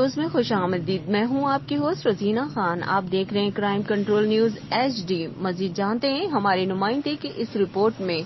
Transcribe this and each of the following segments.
News میں خوش آمدید۔ میں ہوں آپ کی ہوسٹ رزینہ خان۔ آپ دیکھ رہے ہیں کرائم کنٹرول نیوز HD۔ مزید جانتے ہیں ہمارے نمائندے کی اس رپورٹ میں۔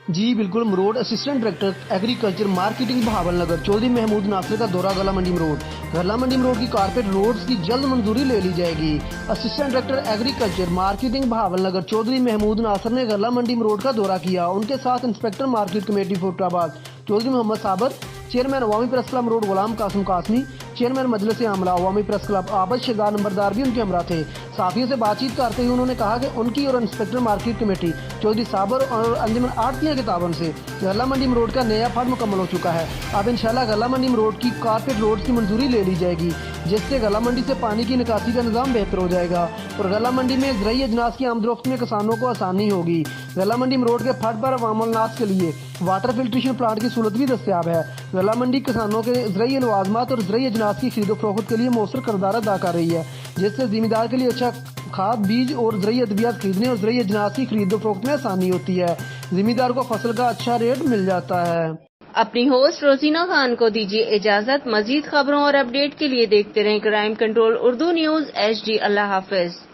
جی بالکل، مروڑ assistant director agriculture marketing Bahawalnagar Chaudhry Mahmood Nasir کا دورہ گلا منڈی مروڑ۔ گلا منڈی مروڑ کی کارپیٹ روڈز کی جلد منظوری لے لی جائے گی۔ Assistant director agriculture marketing Bahawalnagar Chaudhry Mahmood Nasir نے گلا منڈی مروڑ کا دورہ کیا۔ ان کے ساتھ انسپکٹر مارکیٹ کمیٹی فیروز آباد چودھری محمد صابر، چیئرمین عوامی press club مروڑ Ghulam Qasim Qasmi, chairman مجلس عاملہ عوامی پریس کلب عابد شہزاد نمبردار بھی ان کے ہمراہ تھے۔ صحافیوں سے بات چیت کرتے ہوئے انہوں نے کہا کہ ان کی اور انسپکٹر مارکیٹ کمیٹی چودھری صابر اور انجمن آڑتیہ کے تعاون سے گلا منڈی مروڑ کا نیا فنڈ مکمل ہو چکا ہے۔ اب انشاءاللہ گلا منڈی مروڑ کی کارپیٹ روڈز کی منظوری لے لی جائے گی، جس سے گلا منڈی سے پانی کی نکاسی کا نظام بہتر ہو جائے گا اور گلا منڈی میں زرعی اجناس کی آمد و رفت میں کسانوں کو آسانی ہوگی۔ گلا منڈی مروڑ کے پھڈ پر عوام الناس کے لیے واٹر فلٹریشن پلانٹ کی سہولت بھی دستیاب ہے۔ گلا منڈی کسانوں کے زرعی لوازمات اور زرعی اجناس کی خرید و فروخت کے لیے مؤثر کردار ادا کر رہی ہے، جس سے زمیندار کے لیے اچھا کھاد، بیج اور زرعی ادویات خریدنے اور زرعی اجناس کی خرید و فروخت میں آسانی ہوتی ہے۔ زمیندار کو فصل کا اچھا ریٹ مل جاتا ہے۔ اپنی ہوسٹ روزینہ خان کو دیجیے اجازت۔ مزید خبروں اور اپڈیٹ کے لیے دیکھتے رہیں crime control Urdu news HD۔ اللہ حافظ۔